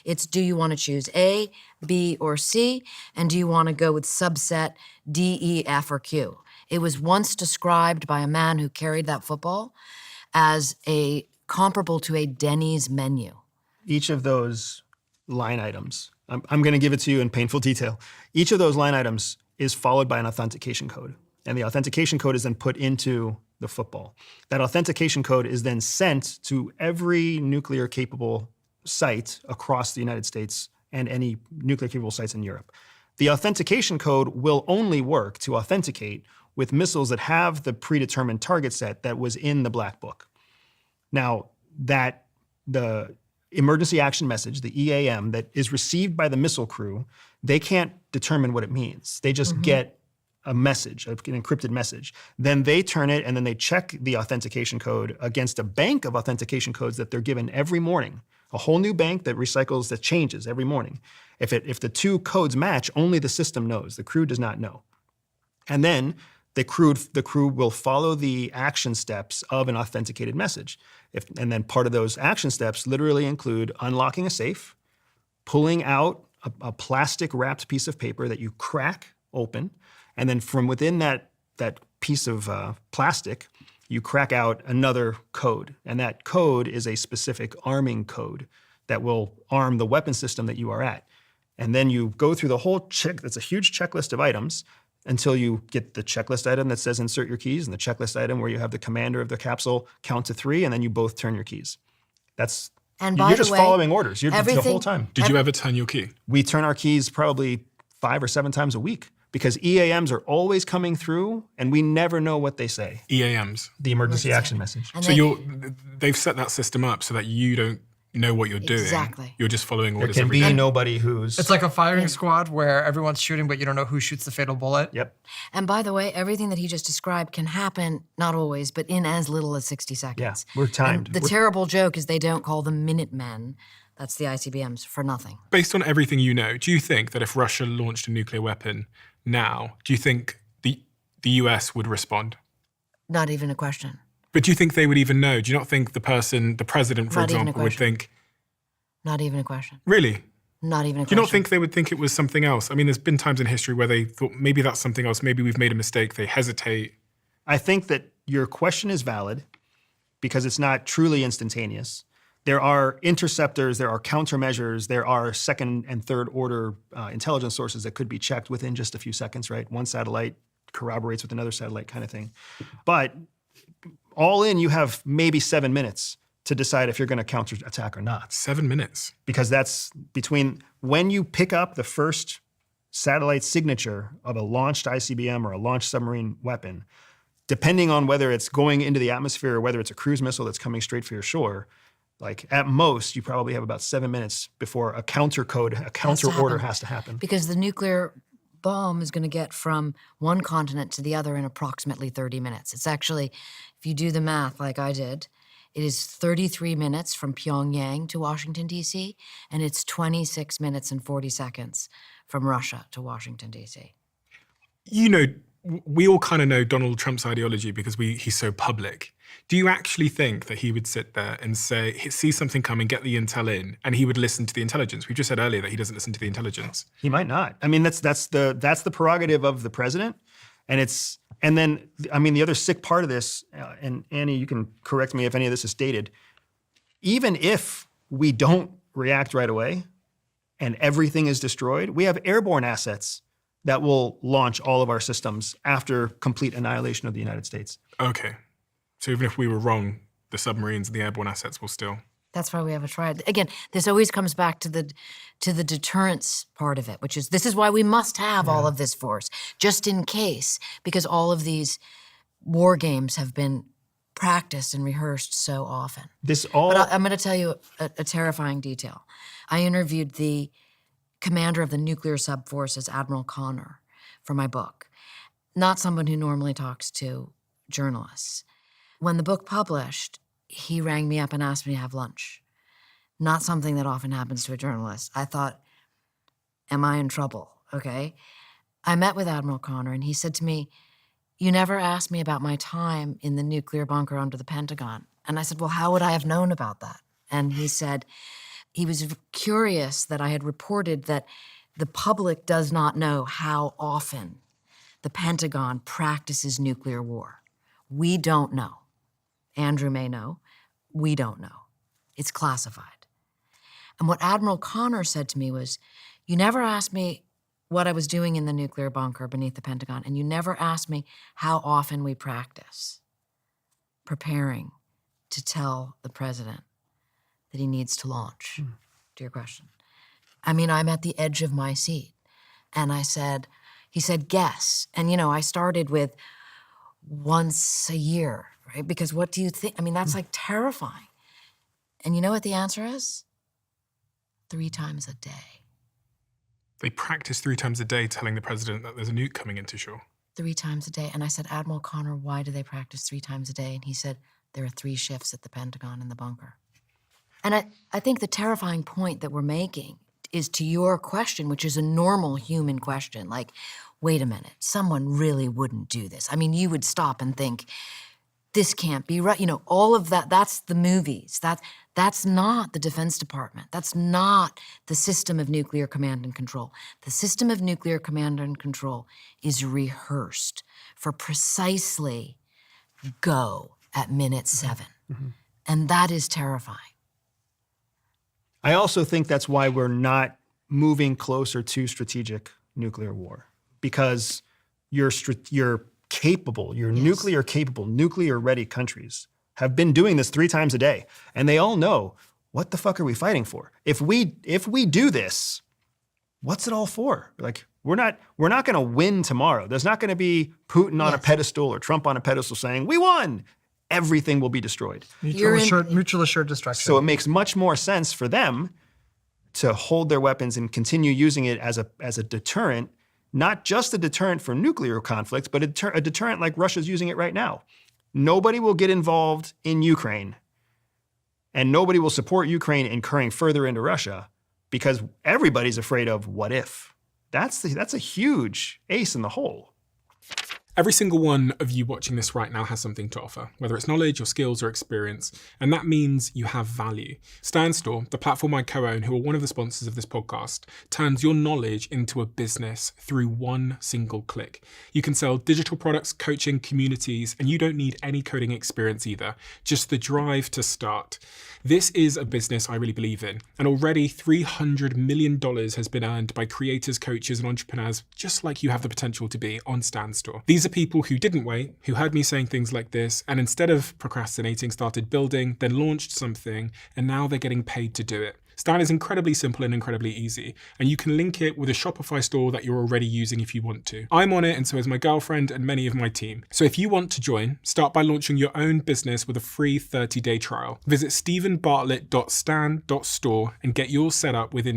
It's, do you want to choose A, B, or C? And do you want to go with subset D, E, F, or Q? It was once described by a man who carried that football as comparable to a Denny's menu. Each of those line items, I'm going to give it to you in painful detail. Each of those line items is followed by an authentication code. And the authentication code is then put into the football. That authentication code is then sent to every nuclear-capable site across the United States and any nuclear-capable sites in Europe. The authentication code will only work to authenticate with missiles that have the predetermined target set that was in the black book. Now, the emergency action message, the EAM, that is received by the missile crew, they can't determine what it means. They just get a message, an encrypted message. Then they turn it and then they check the authentication code against a bank of authentication codes that they're given every morning. A whole new bank that recycles, that changes every morning. If the two codes match, only the system knows. The crew does not know. And then the crew will follow the action steps of an authenticated message. And then part of those action steps literally include unlocking a safe, pulling out a plastic wrapped piece of paper that you crack open, and then from within that piece of plastic, you crack out another code. And that code is a specific arming code that will arm the weapon system that you are at. And then you go through the whole that's a huge checklist of items until you get the checklist item that says insert your keys and the checklist item where you have the commander of the capsule count to 3 and then you both turn your keys. You're just following orders the whole time. Did you ever turn your key? We turn our keys probably 5 or 7 times a week because EAMs are always coming through and we never know what they say. EAMs? The emergency action message. So they've set that system up so that you don't know what you're doing. Exactly. You're just following orders. There can be nobody who's... It's like a firing squad where everyone's shooting, but you don't know who shoots the fatal bullet. Yep. And by the way, everything that he just described can happen, not always, but in as little as 60 seconds. Yeah, we're timed. And the terrible joke is they don't call them Minutemen. That's the ICBMs for nothing. Based on everything you know, do you think that if Russia launched a nuclear weapon now, do you think the US would respond? Not even a question. But do you think they would even know? Do you not think the president, for example, would think... Not even a question. Really? Not even a question. Do you not think they would think it was something else? I mean, there's been times in history where they thought maybe that's something else. Maybe we've made a mistake. They hesitate. I think that your question is valid because it's not truly instantaneous. There are interceptors, there are countermeasures, there are second and third order intelligence sources that could be checked within just a few seconds, right? One satellite corroborates with another satellite kind of thing. But all in, you have maybe 7 minutes to decide if you're going to counterattack or not. 7 minutes? Because that's between when you pick up the first satellite signature of a launched ICBM or a launched submarine weapon, depending on whether it's going into the atmosphere or whether it's a cruise missile that's coming straight for your shore, like at most, you probably have about 7 minutes before a counter order has to happen. Because the nuclear bomb is going to get from one continent to the other in approximately 30 minutes. It's actually, if you do the math like I did, it is 33 minutes from Pyongyang to Washington, D.C., and it's 26 minutes and 40 seconds from Russia to Washington, D.C. You know, we all kind of know Donald Trump's ideology because he's so public. Do you actually think that he would sit there and see something coming, get the intel in, and he would listen to the intelligence? We just said earlier that he doesn't listen to the intelligence. He might not. I mean, that's the prerogative of the president, and then the other sick part of this, and Annie, you can correct me if any of this is dated. Even if we don't react right away, and everything is destroyed, we have airborne assets that will launch all of our systems after complete annihilation of the United States. Okay. So even if we were wrong, the submarines and the airborne assets will still... That's why we have a triad. Again, this always comes back to the deterrence part of it, which is this is why we must have all of this force, just in case, because all of these war games have been practiced and rehearsed so often. But I'm going to tell you a terrifying detail. I interviewed the commander of the nuclear subforces, Admiral Connor, for my book. Not someone who normally talks to journalists. When the book published, he rang me up and asked me to have lunch. Not something that often happens to a journalist. I thought, am I in trouble? Okay. I met with Admiral Connor and he said to me, "You never asked me about my time in the nuclear bunker under the Pentagon." And I said, "Well, how would I have known about that?" And he said, he was curious that I had reported that the public does not know how often the Pentagon practices nuclear war. We don't know. Andrew may know. We don't know. It's classified. And what Admiral Connor said to me was, you never asked me what I was doing in the nuclear bunker beneath the Pentagon, and you never asked me how often we practice preparing to tell the president that he needs to launch, to your question. I mean, I'm at the edge of my seat. And he said, guess. And, I started with once a year, right? Because what do you think? I mean, that's like terrifying. And you know what the answer is? 3 times a day. They practice 3 times a day telling the president that there's a nuke coming into shore. 3 times a day. And I said, Admiral Connor, why do they practice 3 times a day? And he said, there are 3 shifts at the Pentagon in the bunker. And I think the terrifying point that we're making is to your question, which is a normal human question, like, wait a minute, someone really wouldn't do this. I mean, you would stop and think, this can't be right. All of that, that's the movies. That's not the Defense Department. That's not the system of nuclear command and control. The system of nuclear command and control is rehearsed for precisely go at minute 7. Mm-hmm. And that is terrifying. I also think that's why we're not moving closer to strategic nuclear war, because you're capable, you're nuclear capable, nuclear ready countries have been doing this 3 times a day, and they all know, what the fuck are we fighting for? If we do this, what's it all for? Like, we're not going to win tomorrow. There's not going to be Putin on a pedestal or Trump on a pedestal saying, we won. Everything will be destroyed. Mutual assured destruction. So it makes much more sense for them to hold their weapons and continue using it as a deterrent, not just a deterrent for nuclear conflict, but a deterrent like Russia's using it right now. Nobody will get involved in Ukraine, and nobody will support Ukraine incurring further into Russia because everybody's afraid of what if. That's a huge ace in the hole. Every single one of you watching this right now has something to offer, whether it's knowledge or skills or experience, and that means you have value. StanStore, the platform I co-own, who are one of the sponsors of this podcast, turns your knowledge into a business through one single click. You can sell digital products, coaching, communities, and you don't need any coding experience either, just the drive to start. This is a business I really believe in, and already $300 million has been earned by creators, coaches, and entrepreneurs just like you have the potential to be on StanStore. These are people who didn't wait, who heard me saying things like this, and instead of procrastinating, started building, then launched something, and now they're getting paid to do it. Stan is incredibly simple and incredibly easy, and you can link it with a Shopify store that you're already using if you want to. I'm on it, and so is my girlfriend and many of my team. So if you want to join, start by launching your own business with a free 30-day trial. Visit stephenbartlett.stan.store and get yours set up within